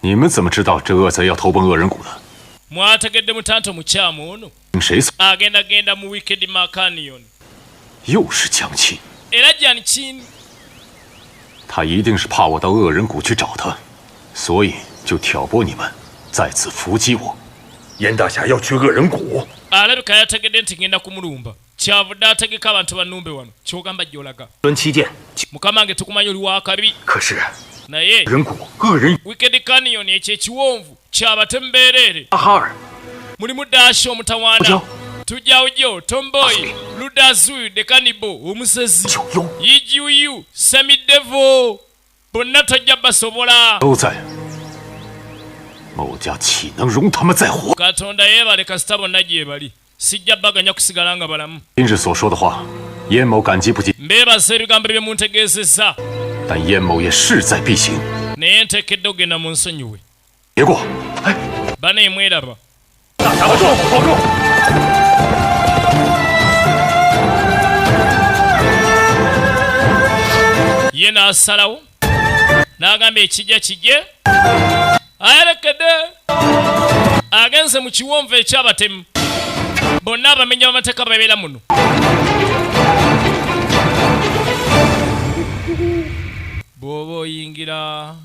你们怎么知道这恶贼要投奔恶人谷的？ mwategedde mutanto mukyamu ono 谁agendagenda mu Wicked Canyon 又是江青？ era Jiang Qin 他一定是怕我到恶人谷去找他，所以就挑拨你们，在此伏击我。严大侠要去恶人谷， alabika yategedde nti ngenda kumulumba kyavudde ategeka abantu bannumbe wano kyogamba gy'olaga 轮七剑。 mukama wange tukumanyi oli wakabi 可是 naye 人谷恶人 Wicked Canyon ekyo ekiwonvu kyabatembeerere 阿哈尔 mulimu Dashi omutawaana Tujawujo Tomboy Ludazu de Cannibal omusezi 九幽 Yijiuyu Semidevo bonna tojja basobola 都在。某家岂能容他们再活？ katonda yeebale kasita bonna gyebali sijja baganya kusigala nga balamu 今日所说的话，燕某感激不尽， mbeebasa ebigambo bye muntegeesezza 但燕某也势在必行。 naye nteekedde ogenda mu nsonyiwe 别过！哎， bana emweraba 大侠保重，保重。 ye n'asalawo n'agamba ekijja kijje ayalekedde agenze mu kiwonvu ekyabatemu bonna abamenyi b'amateeka babeera muno bw'oba oyingira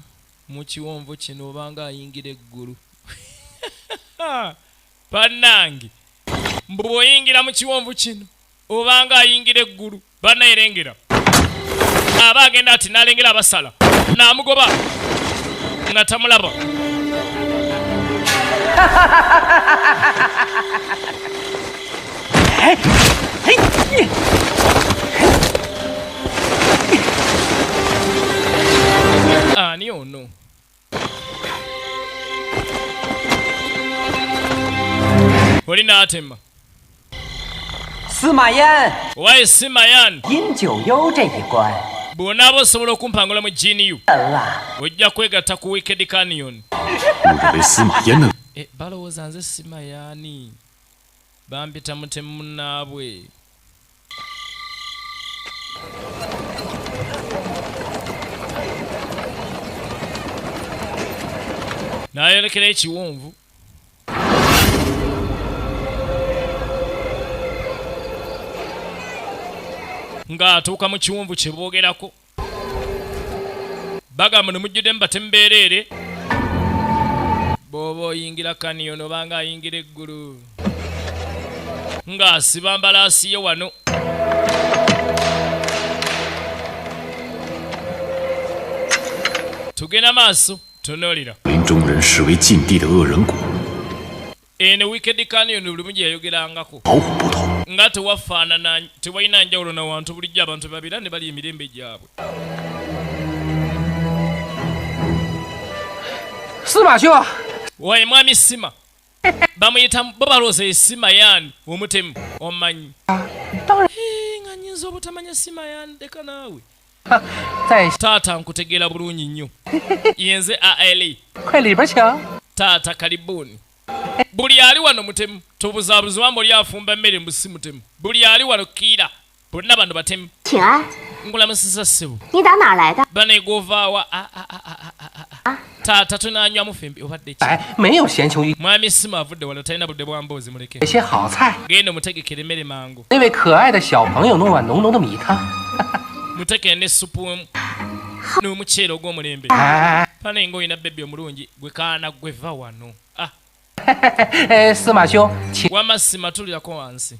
mu kiwonvu kino obanga ayingira eggulu bannange mbu bw'oyingira mu kiwonvu kino obanga ayingira eggulu bannayerengera aba agenda ati n'alengera abasala n'amugoba nga tamulaba ani ono oli n'atema 司马炎 owaye simayan 饮九幽这一关 bw'onaaba osobola okumpangula mu giniyu 人了。 ojja kwegatta ku Wicked Canyon 误认为司马炎能。 balowooza nze simayaani bampita mutemu munnaabwe n'ayolekera ekiwonvu ng'atuuka mu kiwonvu kye boogerako bagamba ne mujjuddemu batembeereere bw'oba oyingira kaniyono obanga ayingira eggulu ng'asiba mbalaasi ye wano tugenda maaso tunoolera 林中人视为禁地的恶人谷 eno Wicked Canyon bulimu gye yayogerangako 毫无不同。 nga tewafaanana tewalina njawulo na wantu bulijjo abantu babira ne bali emirembe gyabwe 司马兄， waye mwami sima bamuyita bo balooza esima yaani omutemu omumanyi 当然 nga nyinza obutamanya sima yaani deka naawe 在 taata nkutegeera bulungi nnyo yenze ala 快里边请。 taata kalibuni buli ali wano mutemu tobuzaabuzi wamba oli afumba emmere mbu si mutemu buli ali wano kiira bonna bano batemu 请安， nkulamusiza ssebo 你打哪儿来的？ banegovaawa taata tunanywamu fembi obadde ki 哎，没有闲穷一 mwami simu avudde wano talina budde bwa mboozi muleke 有些好菜。 genda omutegekera emmere mangu 那位可爱的小朋友弄碗浓浓的米汤。 mutekere ne supu n'omuceere ogw'omulembe 哎， pane nga olina bebbi omulungi gwe kaana gwe va wano司马兄，请 wama sima tulirako wansi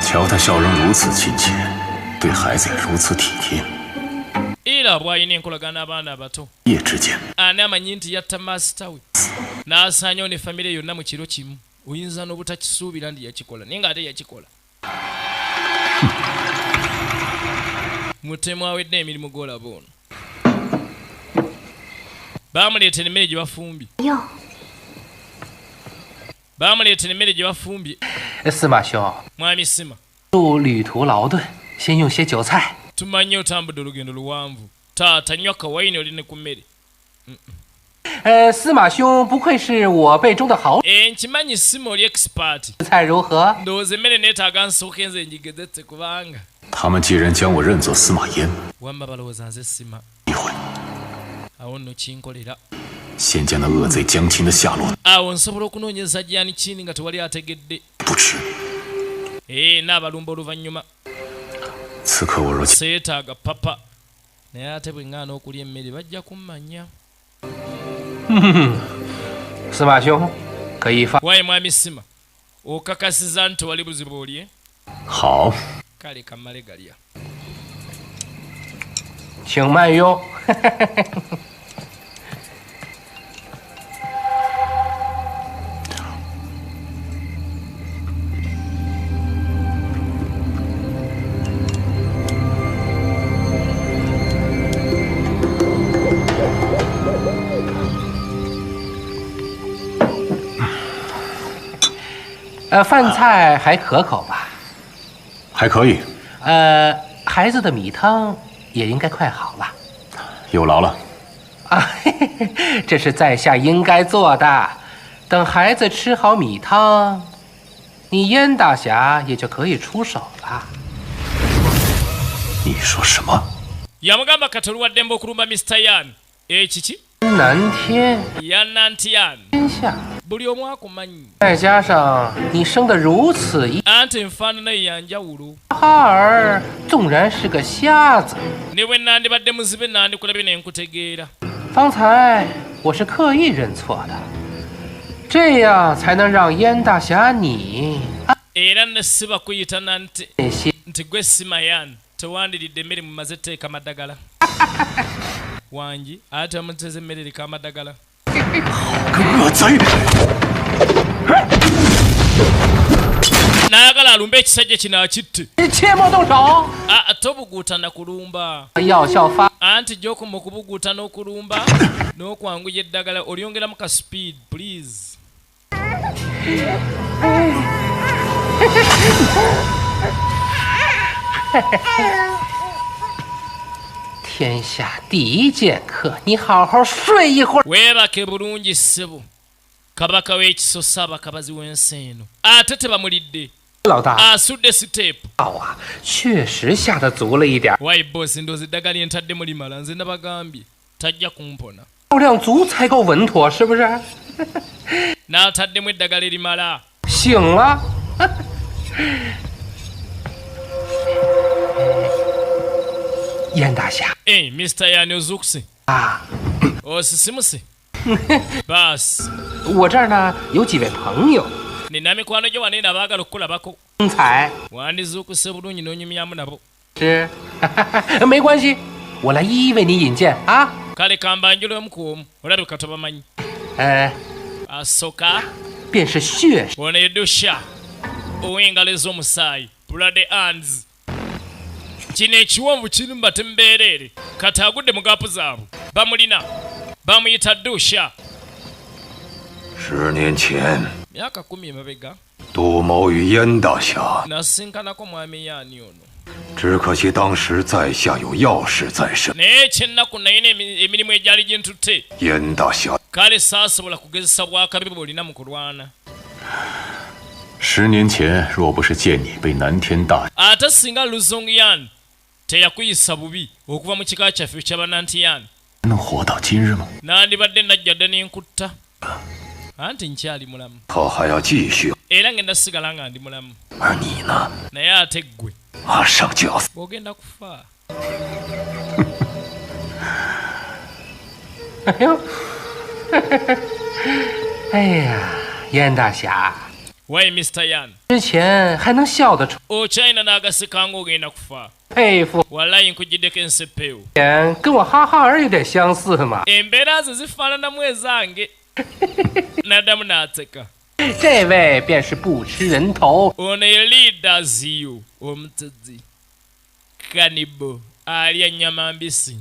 瞧他笑容如此亲切，对孩子也如此体贴， era bw'alina enkolagana n'abaana abato 夜之间 ani amanyi nti yatta maasita we n'asaanyawo ne famire yonna mu kiro kimu oyinza n'obutakisuubira ndi yakikola naye ng'ate yakikola mutemu awedde emirimu gw'olaba ono baamuleetera emmere gye bafumbye 哟， baamuleetera emmere gye bafumbye 司马兄， mwami sima 路旅途劳顿，先用些酒菜。 tumanyi otambudde olugendo luwanvu taata nnywa kawayini oli ne ku mmere 司马兄不愧是我辈中的好， nkimanyi sima oli expert 菜如何？ ndowooza emmere neetaaga nsooke nze njigezette kubanga 他们既然将我认作司马炎， wamba balowooza nze sima 一会 awo nno kinkolera 先将那恶贼江青的下落 awo nsobola okunoonyeza jani kini nga tewali ategedde 不迟。 n'abalumba oluvannyuma 此刻我若 seetaaga papa naye ate bwe ŋŋaana okulya emmere bajja kummanya 司马兄，可以放。 wayi mwami sima okakasiza nti tewali buzibu olye 好， kale kammale galya 请慢用。饭菜还可口吧？ 还可以， 孩子的米汤也应该快好了。 有劳了。 啊，嘿嘿嘿，这是在下应该做的。等孩子吃好米汤，你燕大侠也就可以出手了。 你说什么？ yamugamba katoluwaddemba okulumba mr yan ekiki 南天 yananti yan 天下， buli omu akumanyi 再加上你生得如此一， anti nfaanana eyanjawulo 哈儿纵然是个瞎子， ne bwe nandibadde muzibe nandikulabye ne nkutegeera 方才我是刻意认错的，这样才能让燕大侠你 era ne siba kuyita nante 安心。 nti gwe simayan tewandiridde emmere mumaze teeka amadagala wangi ate amuteze emmere eriko amadagala 恶贼！ n'ayagala alumbe ekisajja kino akitte 切莫动手， tobuguutana kulumba 药效发。 anti gy'okoma okubuguuta n'okulumba n'okwanguya eddagala olyongeramu ka speed please 天下第一剑客，你好好睡一会儿。 weebake bulungi ssebo kabaka w'ekiso saabakabazi w'ensi eno ate tebamulidde 老大， asudde siteepu 啊，确实下得足了一点， wayi boosi ndoozi eddagala lyentaddemu limala nze nabagambye tajja kumpona 药量足才够稳妥，是不是？ n'ataddemu eddagala erimala 醒了。燕大侠 mr yani ozuukuse 啊， osisimuse baasi 我这儿呢有几位朋友， nina mikwano gyo wano eno abaagala okukulabako 风采 wandizuukuse bulungi n'onyumyamu nabo 是，没关系，我来一一为你引荐啊。 kale kambanjulemu ku omu olabika tobamanyi asooka 便是血 ono ye dusha ow'engalo ez'omusaayi blood hands kino ekiwonvu kirimu batembeereere kati agudde mu gaapu zaabwe bamulina bamuyita dusha 10年前， myaka 10 emabega 杜某与燕大侠， nasinkanako mwami yaani ono 只可惜当时在下有要事在身， naye kyennaku nayina emirimu egyali gintutte 燕大侠 kale saasobola kugezesa bwakabi bwolina mu kulwana 10年前，若不是见你被南天大 ate singa luzongyan teyakuyisa bubi okuva mu kika kyaffe ky'abanantiyan 能活到今日吗？ nandibadde najja dda n'enkutta anti nkyali mulamu 他还要继续， era ngenda sigala nga ndi mulamu 而你呢， naye ate ggwe 马上就要死。 ogenda kufa 哎呦，哎呀，燕大侠， wayi mr yan 之前还能笑得出， okyalina n'agasekanga ogenda kufa 佩服。 wallayi nkugiddeko ensepeewo 跟我哈哈儿有点相似嘛。 embeera ze zifaananamu ezange n'addamu n'aseka 这位便是不吃人头， ono ye leadasiyo omutezi kanibo alya nnyama mbisi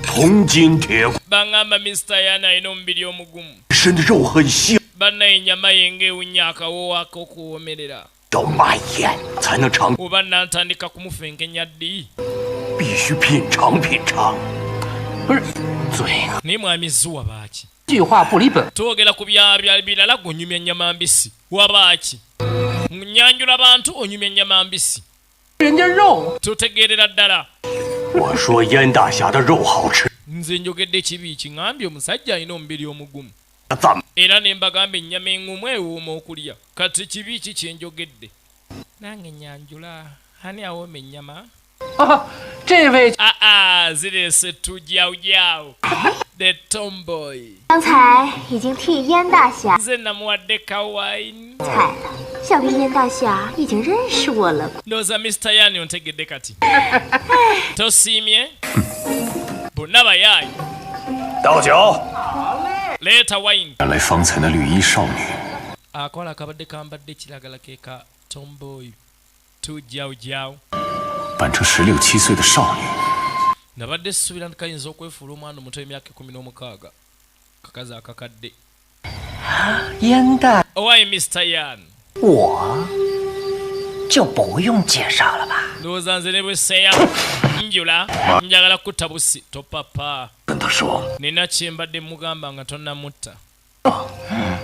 铜筋铁骨， baŋŋamba mr yan alina omubiri omugumu 身的肉很香， bannaye ennyama ye ng'ewunya akawoowo ak'okuwoomerera 要慢咽才能尝， oba nantandika kumufenkenya ddi 必须品尝品尝。 不是嘴啊， naye mwami zuwa baaki 句话不离本。 twogera ku birala gweonyumya ennyama mbisi wabaaki nyanjula bantu onyumya ennyama mbisi 人家肉 totegeerera ddala 我说燕大侠的肉好吃， nze njogedde kibi kiŋambye omusajja alina omubiri omugumu 怎么 era ne mbagamba ennyama eŋŋumu ewooma okulya kati kibi ki kye njogedde nange nyanjula ani awooma ennyama 哦，这位 zireese tujawujawu the tomboy 刚才已经替燕大侠 nze namuwadde kawayini 彩了，小鱼燕大侠已经认识我了。 ndowooza Mr. Yani ontegedde kati tosiimye bonna bayaayi 倒酒。 leeta wayini 原来方才那绿衣少女 akola akabadde kambadde kiragala ke ka tomboy tujawujawu 扮成16、17岁的少女， nabadde ssuubira nti kayinza okwefuula omwana omuto emyaka 16 kakazi akakadde 燕大， owaye Mr. Yan 我就不用介绍了吧？ ndowooza nze ne bwe seeya njula njagala kutta busi topapa 跟他说， nina kye mbadde mugamba nga tonnamutta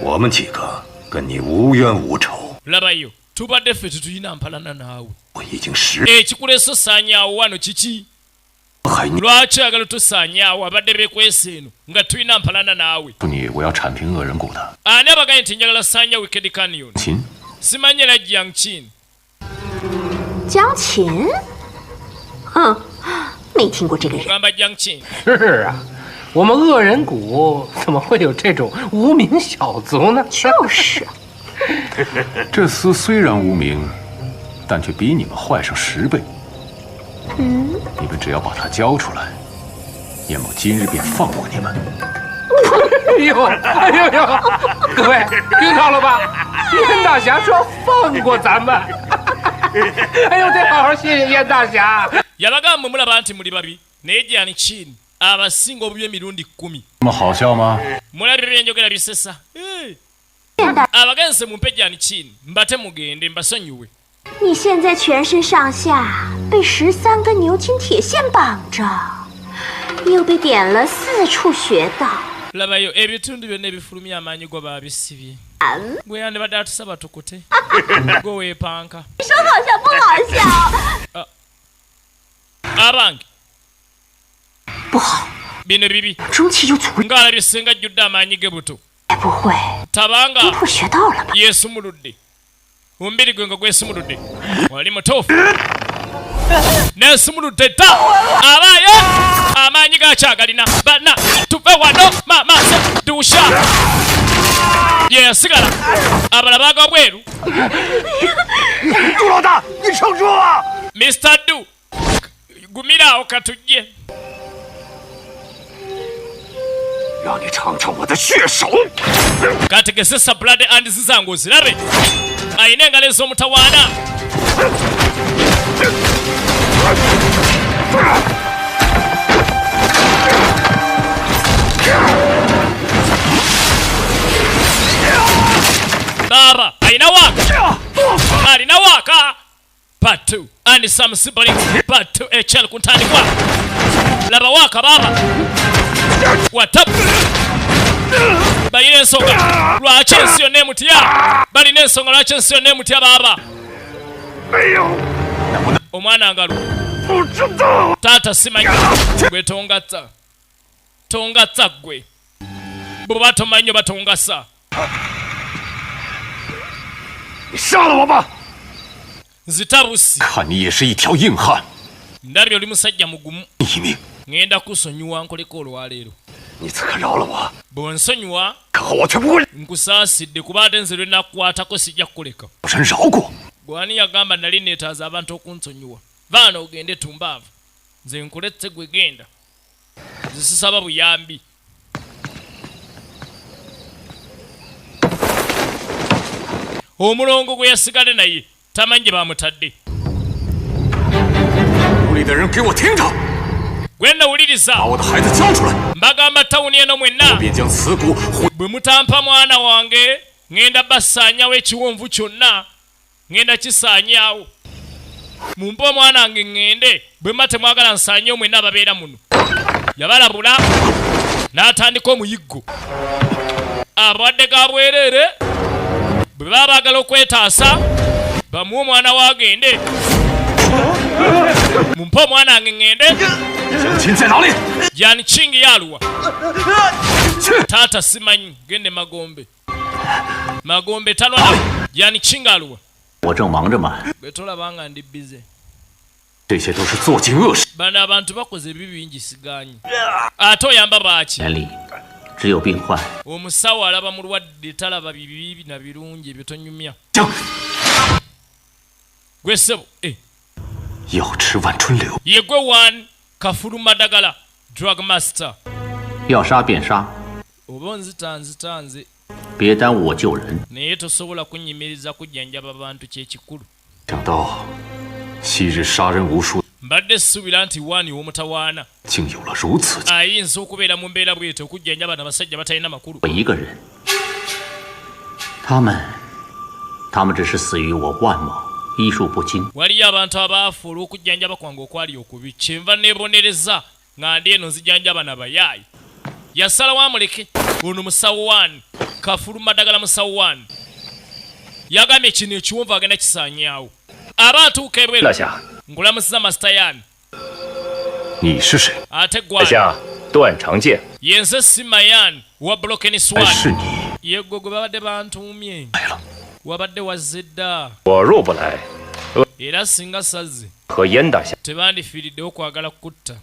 我们几个跟你无冤无仇， labayo tubadde ffe tetulina mpalana naawe 我已经10 ekikuleesa osaanyaawo wano kiki 还你 lwaki agala tusaanyaawo abadde beekwesa eno nga tulina mpalana naawe 说你我要铲平恶人谷的 ani abaganye nti njagala saanya wicked canyon 秦， simanyi era jiang chin 江琴？哼，没听过这个人。 ogamba jiang chin 是啊，我们恶人谷怎么会有这种无名小卒呢？就是啊， 这厮虽然无名，但却比你们坏上10倍。你们只要把他交出来，叶某今日便放过你们。 哎呦，哎呦呦！各位听到了吧？燕大侠说放过咱们。哎呦，得好好谢谢燕大侠。 yabagamba mwe mulaba nti muli babi naye jiang chin abasinga obubi emirundi 10 这么好笑吗？ mulabye byenjogera bisesa abagenze mumpe jiang chin mbate mugende mbasonyiwe 你现在全身上下被13根牛筋铁线绑着，又被点了4处穴道。 labayo ebitundu byonna ebifulumya amaanyi go baabisibye gwe yandibadde atusaba tukute gwe weepanka 说好笑不好笑？ abange 不好， bino bibi 中气就足， ng'alabye senga ajjudde amaanyi ge buto 该不会 tabanga 攻破穴道了吧？ yeesumuludde omubiri gwe nga gwesumuludde wali mutuufu neesumuludde dda abaaye amaanyi gakyagalina bana tuve wano maaso dusha yeyasigala abala baaga bweru 杜老大，你撑住啊！ Mr. Du gumira okatujje 让你尝尝我的血手。 kategese blood and zizange ozirabe ayina engalo ez'omutawaana baba alina waaka alina waaka part 2 and some siblings part 2 echel ku ntandikwa laba waaka baba watapu balina ensonga lwaki ensi yonna emutya balina ensonga lwaki ensi yonna emutya baba 没有， omwana ngalo 不知道。 taata simanyi gwe tongatsa tongatsa gwe bw'oba tomanyi oba tongasa 你杀了我吧！ nzitabusi 看你也是一条硬汉， ndabye oli musajja mugumu 一命。 ŋŋenda kusonyiwa nkoleko olwaleero 你此刻饶了我， bw'onsonyiwa 可后我却不会 nkusaasidde kuba ate nze lwe nakkwatako sijja kukuleka 有人饶过， gwani yagamba nali neetaaza abantu okunsonyiwa vaana ogende tumbaavu nze nkuletse gwe genda nze sisaba buyambi omulongo gwe yasigale naye tamanyi gye bamutadde 屋里的人给我听着， gwe nawuliriza 把我的孩子交出来， mbagamba tawuni eno mwenna 便将此骨毁。 bwe mutampa mwana wange ŋŋenda basaanyawo ekiwonvu kyonna ŋŋenda kisaanyaawo mumpe omwana wange ŋŋende bwe mba temwagala nsaanyewo mwenna ababeera muno yabalabula n'atandika omuyiggo abalwadde ga bwereere bwe baba baagala okwetaasa bamuwe omwana waagende mumpe omwana wange ŋŋende. 江青在哪里？ Jani Chingi yaluwa. Tata simanyi gende Magombe. Magombe talwana. Jani Chingi aluwa. 我正忙着嘛。 Gwe tolabanga ndi busy. 这些都是做尽恶事。 Bano abantu bakoze ebibi bingisiganye. Ate oyamba baaki? 眼里只有病患。 Omusawo alaba mulwadde talaba bibi na birungi ebitonyumya. 江， Gwe ssebo, 要吃万春柳。 ye gwe one Kafuluma Dagala drug master. 要杀便杀， Oba nzitanze. 别耽误我救人。 Naye tosobola kunnyimiriza kujjanjaba bantu kyekikulu. 想到昔日杀人无数， Mbadde ssuubira nti waani w'omutawaana 竟有了如此。 ayinza okubeera mu mbeera bw'etyo okujjanjaba n'abasajja batalina makulu. 我一个人，他们只是死于我万某医术不精。 Waliyo abantu abaafa olw'okujjanjaba kwange okwali okubi. Kyenva neebonereza nga ndi eno nzijanjaba nabayaayi. Yasalawo amuleke ono musawo wani Kafuluma Dagala musawo wani. Yagambye kino ekiwonvu agenda kisaanyaawo. Aba atuuka ebweru. 下， Nkulamusiza Master Yan. 你是谁？ Ate 在 gwani. 下段长剑， Yense Sima Yan wa Broken 还 Swan. 是你 Yegwe gwe babadde bantuumye. 来了？ Wabadde wazze dda. 我若不来， Era singa sazze 和燕大侠 tebandifiiriddewo kwagala kutta.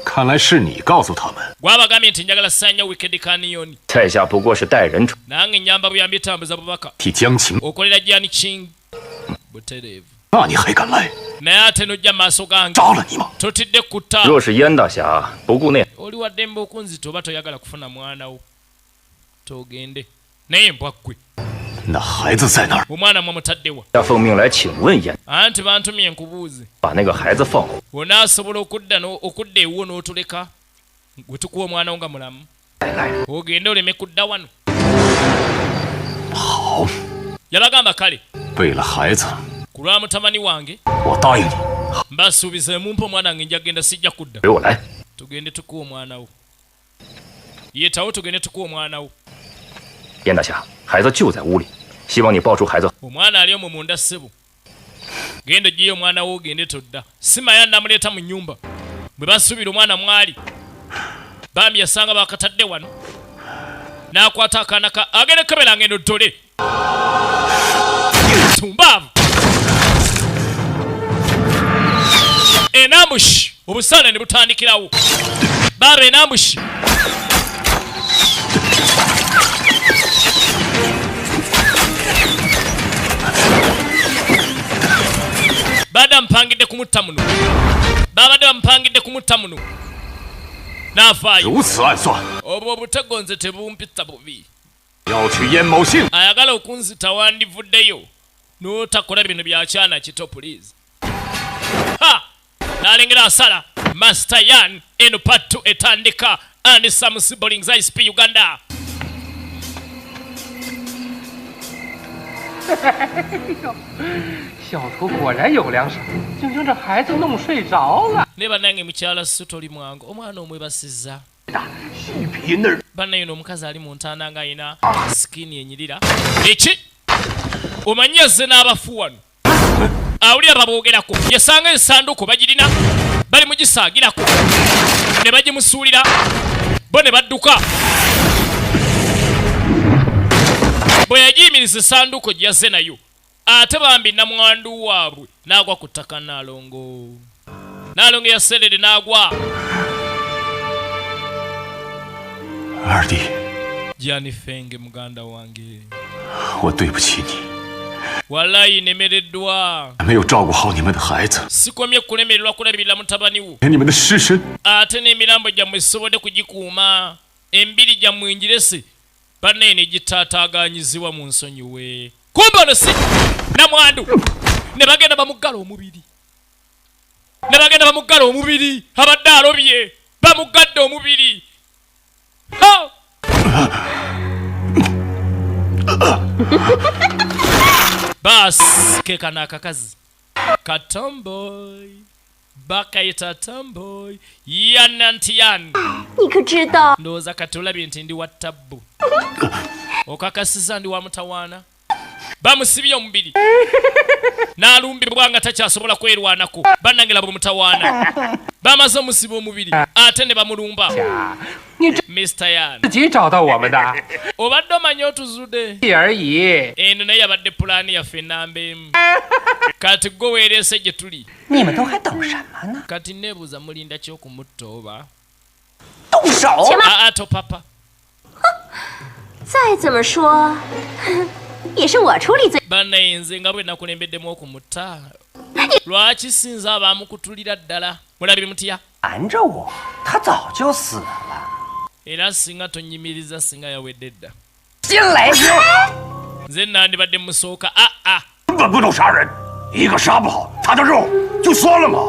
看来是你告诉他们。 Gwabagambye nti njagala ssaanya Wicked Canyon. 在下不过是待人处， Nange nyamba buyambi tambuza bubaka. 替江青， Okolera Jani King. Butereevu. 那你还敢来？ Naye ate n'ojja mu maaso gange. 杀了你吗？ Totidde kutta. 若是燕大侠不顾内， Oli wa ddembe okunzita oba toyagala kufuna mwana wo. Togende. Naye mbwa ggwe. 那孩子在哪儿？ Omwana mwamutadde wa? 下奉命来请问燕， Anti bantumye nkubuuze. 把那个孩子放回。 Onaasobola okudda ewuwo n'otuleka gwe tukuwa omwana wo nga mulamu. Ogende oleme kudda wano. 好， Yabagamba kale. 为了孩子， Ku lwa mutamani wange 我答应你。 mbasuubiza mumpe omwana wange nja genda sijja kudda. 陪我来。 Tugende tukuwa omwana wo. Yeetawo tugende tukuwa omwana wo. 燕大侠，孩子就在屋里，希望你抱住孩子。 Omwana ali omwo munda ssebo. Genda oggyeyo omwana wo ogende todda. Simaya namuleeta mu nnyumba. Bwe basuubira omwana mwali. Bambi yasanga bakatadde wano. N'akwata akaana ka agende kebera ngendo ddole. Tumbaavu. Enambushi. Obusaale ne butandikirawo. Baaba enambushi. Baada mpangidde kumutta muno. Babadde bampangidde kumutta muno. N'afaayo. 如此暗算， Obwo obutego nze tebumpita bubi. 要取燕某性。 Ayagala okunzita wandivuddeyo. N'otakola bino byakyana kito please. Ha! N'alengera asala. Master Yan eno part 2 etandika. And some siblings ISP Uganda. 小徒果然有良手，竟将这孩子弄睡着了。 Ne bannange mukyala Ssu toli mwangu. Omwana omwebasizza. 细皮嫩， Bannange omukazi ali mu ntaana ng'ayina sikini enyirira. Eki? Omanyi yazze n'abafu wano. Awulira baboogerako. Yasanga ensanduku bagirina. Bali mugisaagirako. Ne bagimusuulira. Bo ne badduka. Bwe yagiyimiriza essanduku gye yazze nayo. Ate bambi namwandu waabwe n'agwa ku ttaka Naalongo. Naalongo yaserere n'agwa. 二弟， Jani Fenge muganda wange. 我对不起你， Wallahi nemereddwa. 没有照顾好你们的孩子， Sikomye kulemererwa kulabirira mutabani wo. 连你们的尸身 Ate n'emirambo gyammwe sisobodde kugikuuma. Embiri gyammwe njirese. Bannaye ne gitaataaganyizibwa mu nsonyiwe. Kumbe ono si namwandu. Ne bagenda bamuggala omubiri. Ne bagenda bamuggala omubiri. Abadde alobye. Bamuggadde omubiri. Ha! Bas, ke kana akakazi. Katomboy. Bakayita tomboy. Yan anti yan. 你可知道 Ndowooza kati olabye nti ndi wa ttabbu. Okakasiza ndi wa mutawaana. bamusibye omubiri n'alumbibwa nga takyasobola kwerwanako bannange laba omutawaana bamaze omusiba omubiri ate ne bamulumba. Mr. Yan 自己找到我们的 obadde omanyi otuzudde 而已。 eno naye yabadde pulaani yaffe ennamba emu kati gwe weereese gye tuli 你们都还等什么呢？ kati neebuuza mulinda ky'okumutta oba 动手！ aa topapa 再怎么说，也是我处理最。 bannaye nze nga bwe nakulembeddemu okumutta lwaki sinza abaamukutulira ddala mulabye mutya 瞒着我，他早就死了。 era singa tonyimiriza singa yawedde dda 进来！ nze nandibadde musooka aa 根本不能杀人，一个杀不好，他的肉就酸了吗？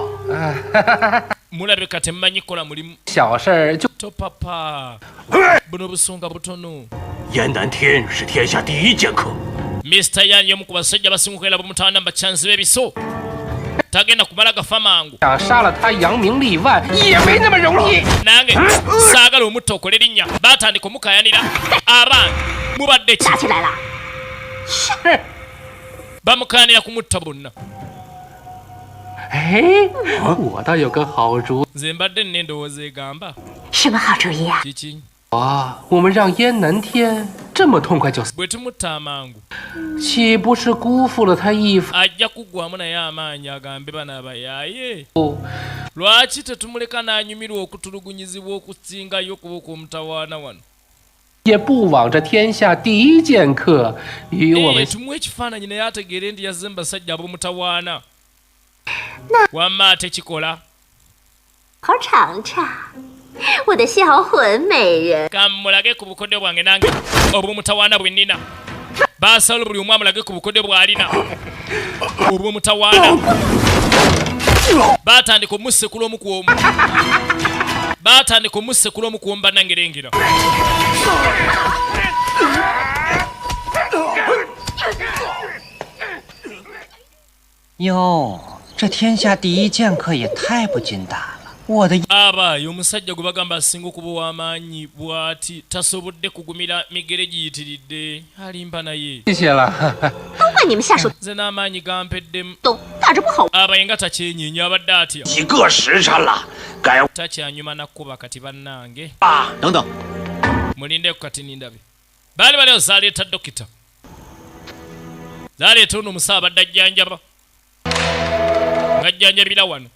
mulabika temmanyi kukola mulimu 小事儿就 topapa buno busonga butono 燕南天是天下第一剑客， Mr. Yan y'omu ku basajja basingukira bamutawana bakyanzi b'ebiso tagenda kumala gafa mangu 想杀了他扬名立万也没那么容易。 nange saagala omutta okola erinnya baatandika omukayanira abange mubadde ki 打起来了。 bamukayanira kumutta bonna 哎，我倒有个好主 nze mbadde nnendowooza egamba 什么好主意啊？ kiki 啊！我们让燕南天这么痛快就死， bwe tumutta amangu 岂不是辜负了他义父？ ajja kuggwamu naye amaanyi agambe bano abayaaye lwaki tetumuleka n'anyumirwa okutulugunyizibwa okusingayo okubuuka omutawaana wano 也不枉这天下第一剑客与我们 tumuwa ekifaananyi naye ategeere ndi yazze mu basajja ab'omutawaana wamma ate kikola 好尝尝，我的销魂美人。 kamulage ku bukodyo bwange nange obw'omutawaana bwe nnina baasala buli omu amulage ku bukodyo bw'alina obw'omutawaana baatandika omussekula omu ku omu baatandika omussekula omu ku omu bannangerengera 哟，这天下第一剑客也太不经打了！我的 abaayo omusajja gwe bagamba asinga okuba ow'amaanyi bw'ati tasobodde kugumira migere giyitiridde alimba naye 谢谢了。 都怪你们下手 nze n'amaanyi gampeddemu 懂，打着不好。 abaye nga takyenyeenya abadde atya 几个时辰了，该 takyanyuma nakkuba kati bannange 等等， mulindeko kati nindabe baali baliwo zaaleeta dokita zaaleeta ono omusawo abadde ajjanjaba ng'ajjanjabira wano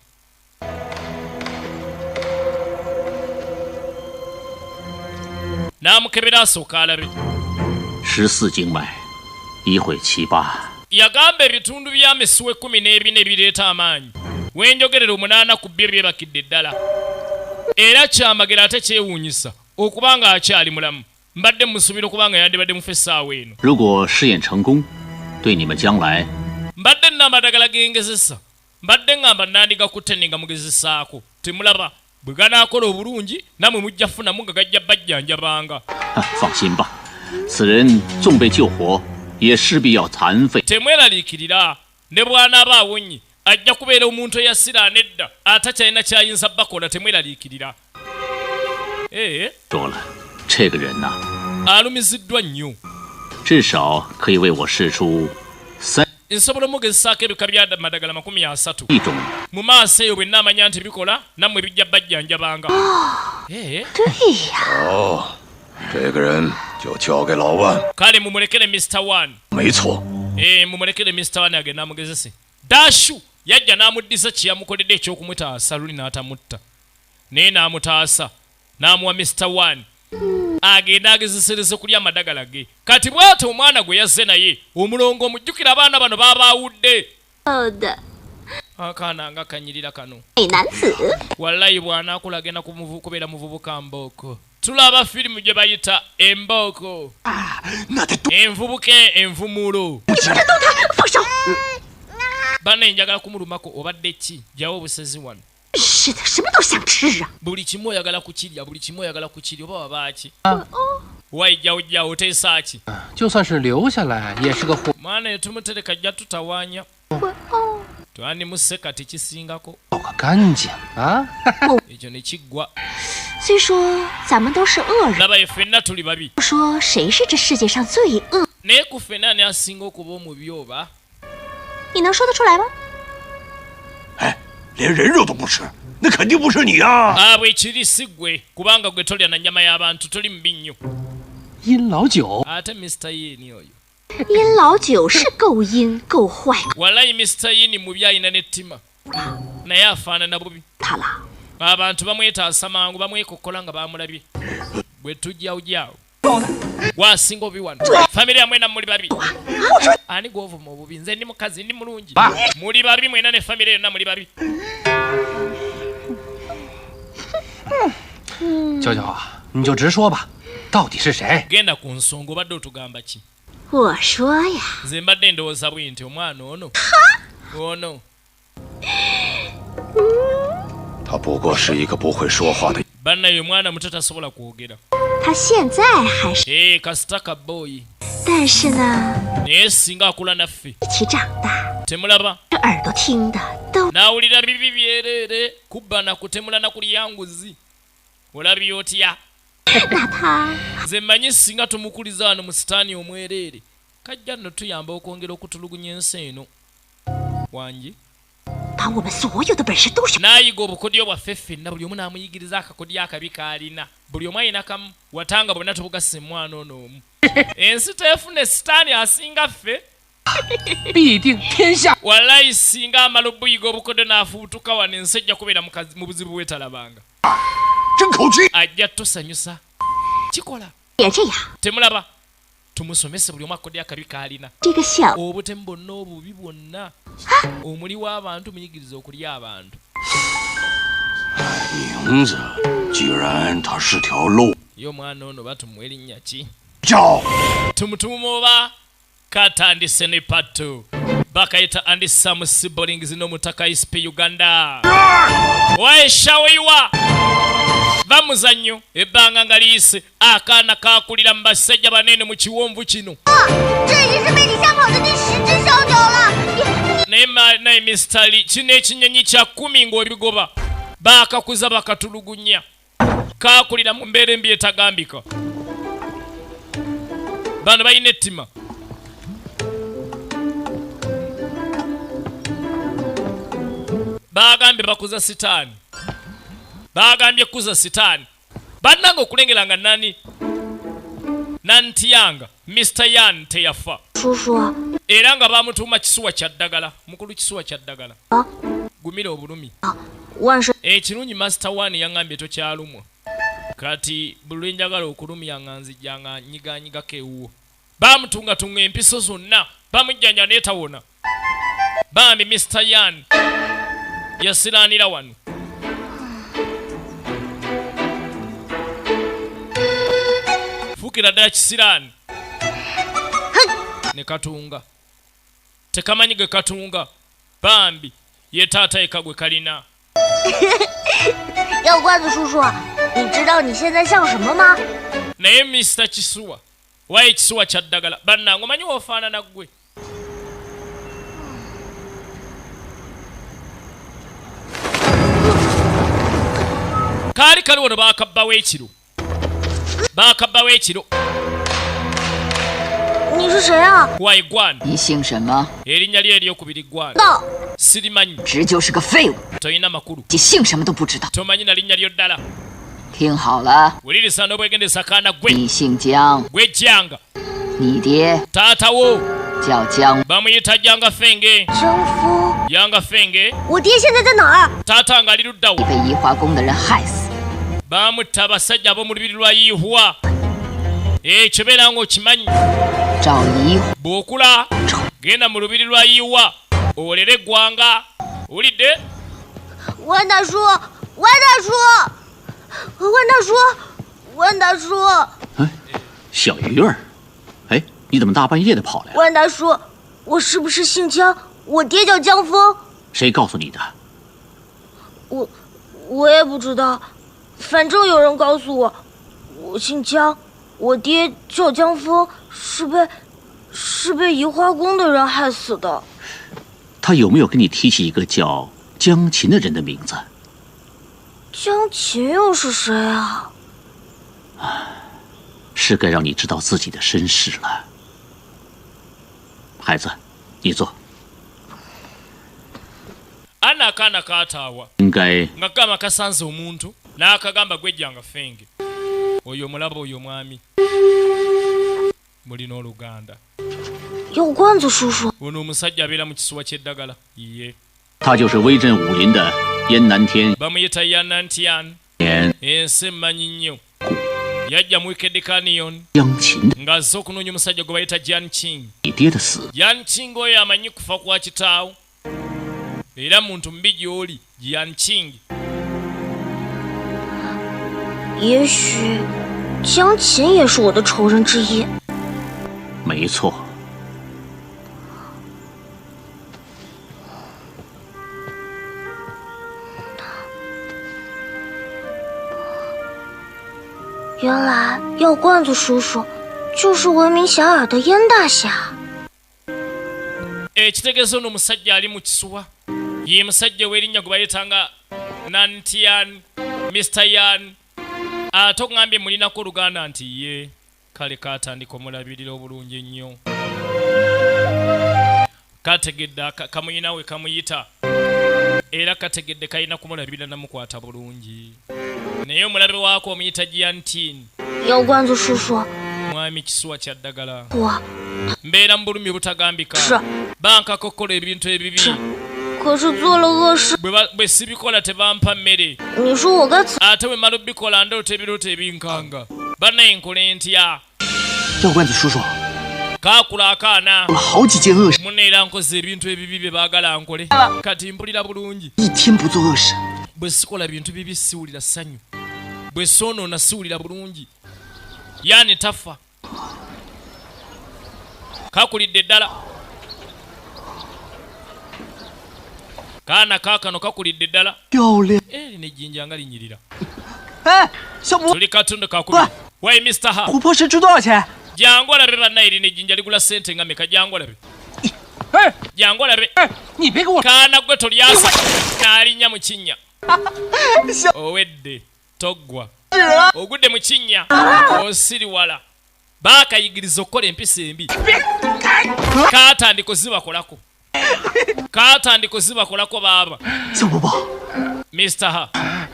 n'amukebera asooka alabe 14经脉，一会七八， yagamba ebitundu by'amisuwa 14 bireeta amaanyi wenjogerera 8 ku byo byebakidde ddala era kyamagero ate kyewuunyisa okuba nga akyali mulamu mbadde musuubira okuba nga yandibadde mufa essaawa eno 如果试验成功，对你们将来 mbadde nna amadagala gengezesa mbadde ngamba nandigakutte ninga mugezesaako temulaba bwe ganaakola obulungi nammwe mujja funamu nga gajja bajjanjabanga 放心吧，此人纵被救活，也势必要残废。 temweraliikirira ne bw'anaaba awonye ajja kubeera omuntu eyasira nedda atakyalina kyayinza bakola temweraliikirira 说了，这个人呐， alumiziddwa nnyo 至少可以为我试出nsobola omugezesaako ebika bya madagala 30 一种 mu maaso eyo bwenna amanya nti bikola nammwe bijja bajjanjabanga 对呀， 哦，这个人就交给老万。 kale mumulekere Mr. One 没错， mumulekere Mr. One agenda amugezese dashu yajja n'amuddiza kye yamukoledde ekyokumutaasa luli n'atamutta naye n'amutaasa n'amuwa Mr. One agenda agezesereze kulya amadagala ge kati bw'ate omwana gwe yazze naye omulongo omujjukira abaana bano babaawudde 的 akaana nga kanyirira kano 美男子， wallayi bw'anaakula agenda kubeera muvubuka mbooko tulaba firimu gye bayita embooko 那得多。 envubuka envumulo 放手！ banne njagala kumulumako obadde ki jawo obusezi wano 是的，什么都想吃啊！ buli kimu oyagala kukirya buli kimu oyagala kukirya oba wabaaki waijjawojjawo oteesa ki 就算是留下来，也是个祸。 mwana etumutereka jja tutawaanya twandimusse kati kisingako 搞个干净啊！ ekyo ne kiggwa 虽说咱们都是恶人， laba ye ffenna tuli babi 说谁是这世界上最恶？ naye ku ffenna ani asinga okuba omubi oba 你能说得出来吗？ 哎，连人肉都不吃，那肯定不是你啊！ bwe kiri si ggwe kubanga gwe tolya na nnyama y'abantu toli mubi nnyo 阴老九， ate Mr. Yin oyo 阴老九是够阴够坏 walayi Mr. Yin mubi ayina n'ettima naye afaanana bubi 他了。 abantu bamwetaasa mangu bamwekokkola nga bamulabye bwe tujjawujjawo gwasinga obubi wano famire ya mwena muli babi ani gwovuma obubi nze ndi mukazi ndi mulungi muli babi mwena ne famire yonna muli babi 娇娇啊，你就直说吧，到底是谁？ genda ku nsonga obadde otugamba ki 我说呀， nze mbadde ndowooza bwe nti omwana ono 他不过是一个不会说话的。 bannaye omwana muto tasobola kwogera 他现在还是， kasita kabooyi 但是呢， naye singa akula naffe 一起长大， temulaba 这耳朵听的都 n'awulira bibi byereere kubba na kutemula na kulya nguzi olabye otya 那他 nze mmanyi singa tumukuliza wano mu sitaani omwereere kajja nno tuyamba okwongera okutulugunya ensi eno wangi 把我们所有的本事都学。 n'ayiga obukodyo bwaffe ffenna buli omu n'amuyigiriza akakodyo akabi kaalina buli omu ayina kamu watanga bonna tubugasa mwana ono omu ensi teefuna sitaani asinga ffe 必定天下。 walayi singa amala obuyiga obukodyo n'afuutuka wano ensi ejja kubeera mu buzibu bwetalabanga 真口气！ ajja tusanyusa kikola 别这样， temulaba tumusomese buli omu akakodyo akabi kaalina 这个小 obutemu bwonna obubi bwonna omuli w'abantu muyigiriza okulya abantu 名字居然它是条漏 ye omwana ono batumuwa erinnya ki 叫 tumutuuma oba katandise ne patto bakayita andi sam siblings n'omutaka isp uganda waeshaweyiwa bamuzannyo ebbanga nga liyise akaana kakulira mu basajja banene mu kiwonvu kino 这已经是被你吓跑的第10只小鸟了。 naye mistali kino ekinyonyi kya 10 ng'obigoba baakakuza bakatulugunya kaakulira mu mbeera embi etagambika bano balina ettima baagambye bakuza sitaani baagambye kuza sitaani bannanga okulengera nga nani nantiyanga Mr. Yan teyafa 叔叔， era nga bamutuuma kisuwa kya ddagala mukulu kisuwa kya ddagala gumira obulumi 万事 ekirungi master one yaŋŋambye tokyalumwa kati buli lwenjagala okulumya nga nzijjanga nyiganyigako ewuwo bamutungatunga empiso zonna bamujjanja neetawona bambi Mr. Yan yasiraanira wano fuukira ddala kisiraani ne katunga tekamanyi ge katunga bambi ye taata eka gwe kalina 药罐子叔叔，你知道你现在像什么吗？ naye Mr. Kisuwa waye kisuwa kya ddagala bannange omanyi woofaanana ggwe kaali kali wano baakabbawo ekiro 你是谁啊？ waye gwana 你姓什么？ erinnya lye eryokubiri gwana 道， sirimanyi 直就是个废物， toyina makulu 你姓什么都不知道。 tomanyi na linnya lyo ddala 听好了， wulirisa n'obwegendesa kaana gwe 你姓姜， gwe jjanga 你爹 taatawo 叫姜， bamuyita jjanga fenge 征夫， yanga fenge 我爹现在在哪儿？ taata nga ali luddawo 你被移花宫的人害死。 baamutta abasajja ab'omu lubiri lwa yiihwa ekyo beera ng'okimanyi 找移 bw'okula genda mu lubiri lwa yiihwa olere eggwanga owulidde 温大叔，温大叔，温大叔，温大叔， 小鱼儿，哎，你怎么大半夜的跑来了？ 温大叔，我是不是姓姜？我爹叫姜峰， 谁告诉你的？ 我也不知道，反正有人告诉我，我姓姜，我爹叫姜峰，是被移花宫的人害死的。 他有没有跟你提起一个叫江琴的人的名字？ 江琴又是谁啊？ 是该让你知道自己的身世了。孩子，你坐。ana akaana kaataawa 应该 nga kama kasanze omuntu n'akagamba gwejjanga fenge oyo mulaba oyo mwami mulina oluganda 有罐子叔叔， ono omusajja abeera mu kisuwa ky'eddagala ye 他就是威震武林的燕南天 bamuyita yanantian 年 ensi emmanyi nnyo yajja mu wicked canyon 江琴 ng'azze okunoonya omusajja gwe bayita jan king 你爹的死， jan king oyo amanyi kufa kwa kitaawo era muntu mubi gy'oli jan king 也许江琴也是我的仇人之一。 没错。 原来药罐子叔叔就是闻名遐迩的燕大侠。 ekitegeeza ono omusajja ali mu kisuwa ye musajja w'erinnya gwe bayitanga nantian mr yan ate ogambye mulinako oluganda nti ye kale kaatandika omulabirira obulungi ennyo kategedde kamuyina we kamuyita era kategedde kalina kumulabirira namukwata bulungi naye omulabe waako omuyita giantin 药罐子叔叔， mwami kisuwa kya ddagala 我 mbeera mu bulumi obutagambika 是， bankakokola ebintu ebibi 可是做了恶事， bwe sibikola tebampa mmere 你说我该怎？ ate bwe mala obbikola ndoota ebirooto ebinkanga bannaye nkole ntya 药罐子叔叔， kaakula akaana 做了好几件恶事， muneera nkoze ebintu ebibi bye baagala nkole kati mpulira bulungi 一天不做恶事， bwe sikola bintu bibi siwulira ssanyu bwe soonoona siwulira bulungi yaani tafa kakulidde ddala kaana kaakano kakulidde ddala 漂亮！ lino ejjinja nga linyirira 哎，小魔 tuli katundu kakuli wayi mr ha 琥珀石值多少钱？ jangu olabe bannaye lino ejjinja ligula sente nga meka jangu olabe 哎 jangu olabe 哎，你别给我！ kaana gwe tolyasa n'alinnya mu kinnya owedde toggwa ogudde mu kinnya osiriwala baakayigiriza okukola empisa embi kaatandika ozibakolako kaatandika ozibakolako baaba 小宝宝 mr ha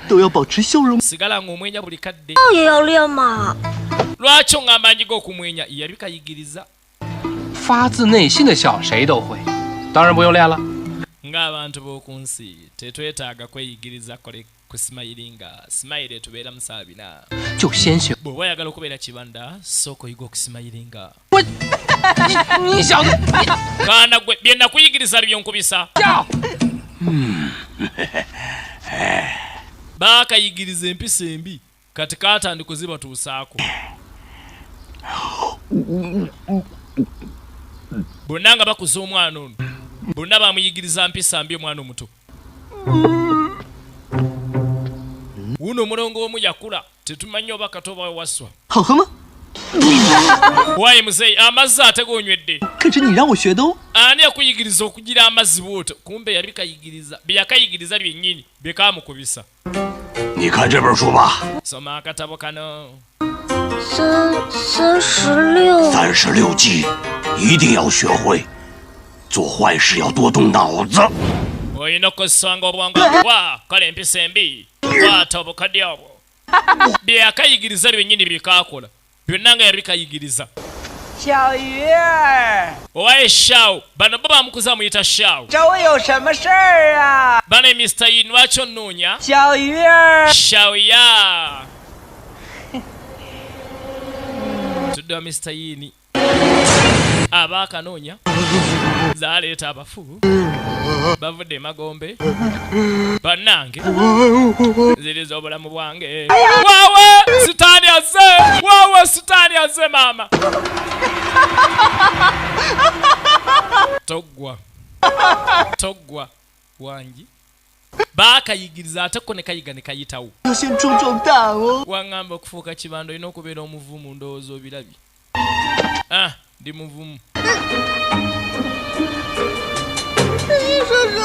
都要保持笑容。 sigala ng'omwenya buli kadde 药也要练嘛。 lwaki oŋŋamba njiga okumwenya yabikayigiriza 发自内心的笑，谁都会，当然不用练了。 ng'abantu b'oku nsi tetwetaaga kweyigiriza kole ku simayiringa simayire tubeera musaabina 就先学。 bw'oba oyagala okubeera kibanda sooka oyiga okusimayiringa 你小子， kaana gwe bye nakuyigiriza byonkubisa 笑！ baakayigiriza empisa embi kati kaatandika ozibatuusaako bonna nga bakuza omwana ono bonna bamuyigiriza mpisa mbi omwana omuto wuno omulongo omu yakula tetumanyi oba kato oba wewaswa 好喝吗？ wayi muzeeyi amazzi ate gonywedde 可是你让我学的哦。 ani yakuyigiriza okugira amazzi bw'otyo kumbe yabikayigiriza bye yakayigiriza byennyini bye kaamukubisa 你看这本书吧， soma akatabo kano 36。 36计，一定要学会。做坏事要多动脑子。 olina okukozesanga obwongo bwa kola empisa embi kwata obukadde obwo bye yakayigiriza byennyini bye kaakola byonna nga yabikayigiriza 小鱼儿， owaye shaw bano bo bamukuza muyita shaw 找我有什么事儿啊？ bano mr yin lwaki onnoonya 小鱼儿， shaw ya tuddewa mr yin aba akanoonya zaaleeta abafu bavudde emagombe bannange ziriza obulamu bwange waawe sitaani azze waawe sitaani azze maama toggwa toggwa wangi baakayigiriza ate ko ne kayiga ne kayitawo 要先壮壮胆哦。 waŋŋamba okufuuka kibanda olina okubeera omuvumu ndowooza obirabye ndi muvumu 叔叔，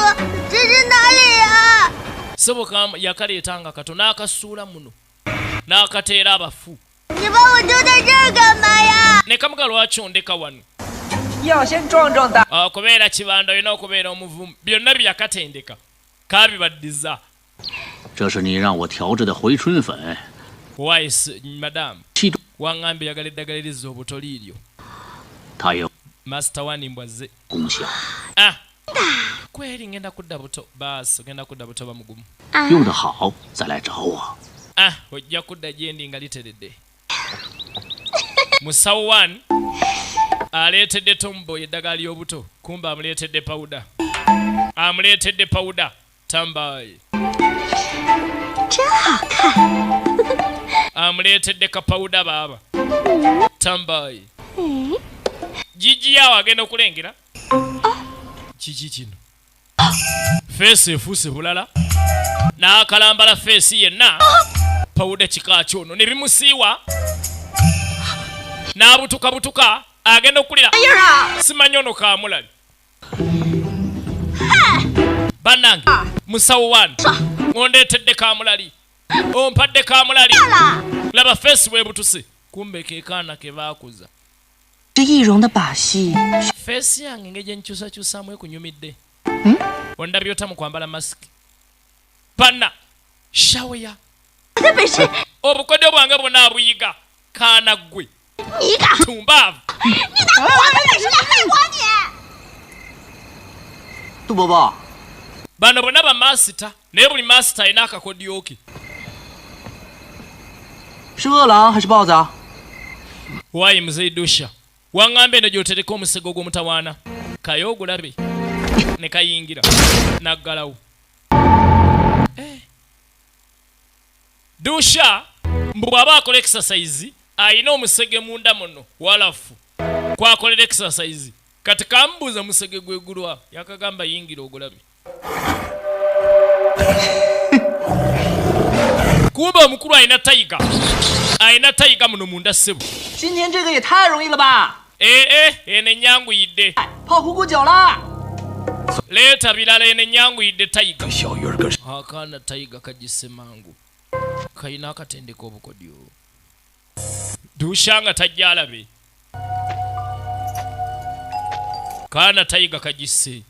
这是哪里啊？ soboka yakaleetanga kato n'akasuula muno n'akateera abafu 你把我丢在这儿干嘛呀？ ne kamuga lwaki ondeka wano 要先壮壮胆。 okubeera kibanda olina okubeera omuvumu byonna byakatendeka kabibaddiza. 这是你让我调制的回春粉。 madamu waŋŋambye yagala eddagala erizza obuto liiryo. 它有 Master Wani mbwazze 功效。 kweri ngenda kudda buto baasi ogenda kudda buto bamugumu. 用得好再来找我。 ojja kudda gye ndi nga literedde. Musawo Wani aleetedde Tomboy eddagala ly'obuto kumba amuleetedde pawuda. Amuleetedde pawuda Tomboy. 真好看。amuleetedde kapawuda baaba Tomboy. Gigi yawo agenda okulengera kiki kino. Feesi efuuse bulala n'akalambala feesi yenna pawuda kika kyono ne bimusiiwa n'abutukabutuka agenda okulira simanyi ono kaamulali. Bannange Musawo Wani ngondeetedde kaamulali ompadde kaamulali laba feesi bwebutuse kumbe ke kaana ke baakuza. 这易容的把戏。 feesi yange engeri gye nkyusakyusaamu ekunyumidde. Ondabye otamu kwambala masiki. Banna shaweya obukodyo bwange bwonna abuyiga kaana ggwe tumbaavu. 杜伯伯， bano bonna bamasita naye buli masita alina akakodyo ke. 是饿狼还是豹子啊？ Wayi Mzee Dusha waŋŋamba eno gy'otereka omusego gw'omutawaana kaye ogulabe ne kayingira naggalawo. Dusha mbu bw'aba akola exercise ayina omusege munda muno walafu kwakolera exercise kati kambuuza musege gwegulwa yakagamba yingira ogulabe. Kumba omukulu ayina tayiga muno munda ssebo. 今天这个也太容易了吧！ eno ennyanguyidde 泡虎骨酒了。 leeta birala eno ennyanguyidde tayiga. Akaana tayiga kagisse mangu kayina akatendeka obukodyo. Dusha nga tajja alabe kaana tayiga kagisse.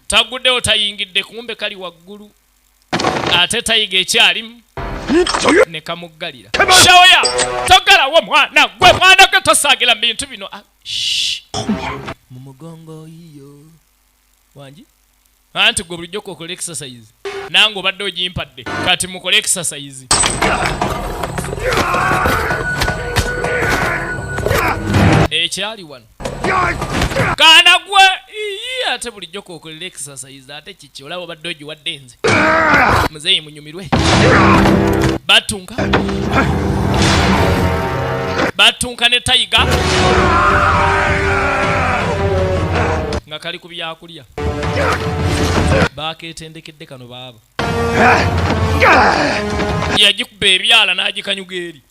Taguddewo tayingidde kumbe kali waggulu ate tayiga ekyalimu ne kamuggalira. Shaweya togalawo mwana gwe mwana ge tosaagira mu bintu bino. Mu mugongo yiyo wangi anti gwe bulijjo kokola exercise nange obadde ogimpadde kati mukole exercise. Ekyali wano kaana gwe ate bulijjo kokolera exercise ate kiki olaba obadde ogiwadde nze muzeeyi munyumirwe. Batunka ne tayiga nga kali ku byakulya bakeetendekedde kano baaba yagikuba ebyala n'agikanyuga eri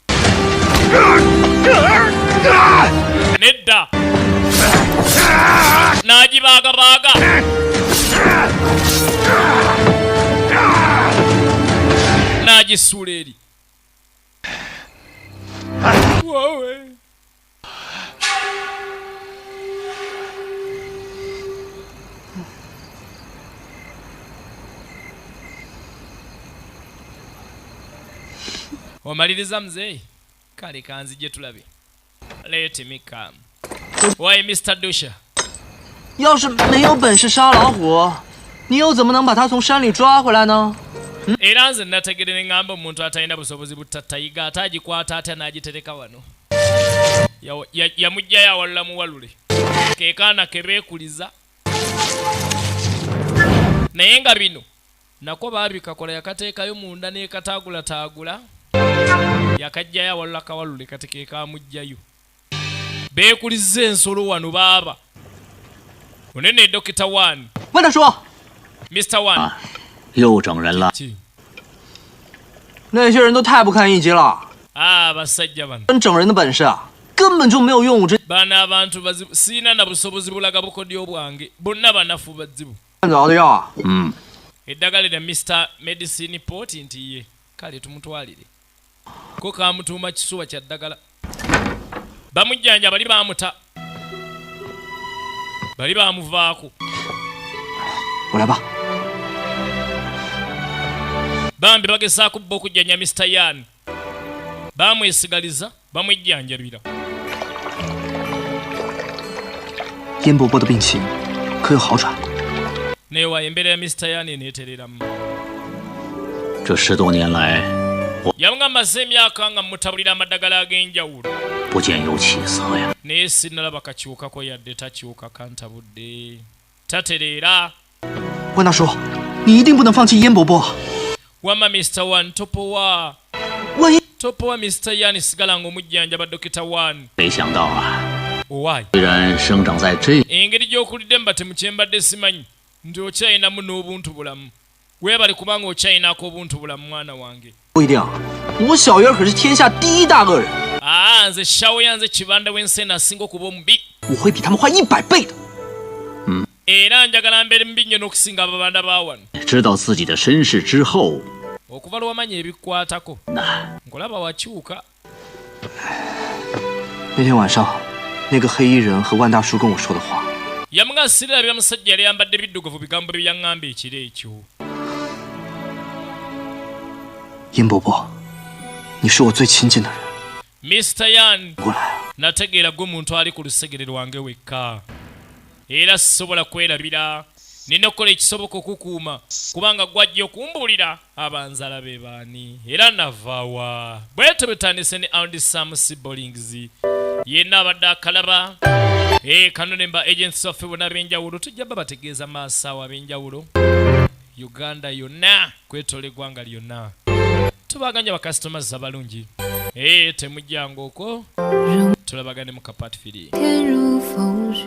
nedda n'agibaagabaaga n'agisuula eri. Wowe omaliriza muzeeyi kale kanzije tulabe. Let me come. Why Mr. Dusha? 要是没有本事杀老虎，你又怎么能把他从山里抓回来呢？ Era nze nategere ne ngamba omuntu atalina busobozi butta tayiga ate agikwata atya n'agitereka wano. Yamugjayo awalula muwalule ke kaana ke beekuliza naye nga bino nako baabikakola yakateekayo munda n'ekataagulataagula yakajjayo awalula kawalule kati ke kaamugjayo. Beekuliza ensolo wano baaba unene Dr. Wani. 问他说 Mr. Wani 又整人了。 那些人都太不堪一击了， basajja bano 真整人的本事啊，根本就没有用武之。 bano abantu bazibu siina na busobozi bulaga bukodyo bwange bonna banafu bazibu. 看早的药啊， Eddagala lya Mr. Medicine Port nti ye kale tumutwalire. ko kamutuuma kisuwa kya ddagala. Bamujjanja bali bamuta. Bali bamuvaako. Olaba. Bambi bagezaako bba okujjanja Mr. Yan. Bamwesigaliza, bamujjanjabira. 燕伯伯的病情可有好转？ naye wa embeera ya Mr. Yan eneetereramu. 这10多年来， yamugamba emyaka nga mutabulira amaddagala ag'enjawulo. 不见有起色呀。 naye sinnalaba kakyukako yadde takyuka kantabudde. Tatereera. 万大叔，你一定不能放弃燕伯伯。 wamma Mr. Wan topowa. 万一 topowa Mr. Yan sigala ng'omujjanjaba Dr. Wan. 没想到啊， Owaayi. 虽然生长在这， engeri gy'okulidde mba temukyembadde simanyi nti okyayinamu n'obuntu bulamu. Weebale kubanga okyayinaako obuntu bulamu mwana wange. 不一定，我小鱼儿可是天下第一大恶人。 nze shawo yanze kibanda w'enseena asinga okuba omubi. 我会比他们坏100倍的。 era njagala mbeere mubi nnyo n'okusinga ababanda ba wano. 知道自己的身世之后， okuva lw'wamanya ebikukwatako nkulaba wakyuka. 那天晚上，那个黑衣人和万大叔跟我说的话， yamugamba sirabira musajja yali yambadde biddugavu bigambo bye yaŋŋamba ekiro ekyo. 燕伯伯，你是我最亲近的人。 Mr. Yan 过来， nategeera gwe muntu ali ku lusegere lwange wekka. Era sisobola kwerabira. Nina okukola ekisoboka okukuuma kubanga gwajja okumbuulira abanzala be baani era navaawa. Bwetyo betandise ne Audisam Siblings. Yenna abadde akalaba. Kano ne mba agents waffe bonna ab'enjawulo tujja bba bategeeza maasawo ab'enjawulo. Uganda yonna kwetoola eggwanga lyonna. Tubaganya bakastomers abalungi. temujjango okwo tulabagane mu kapati firi. 天如风雪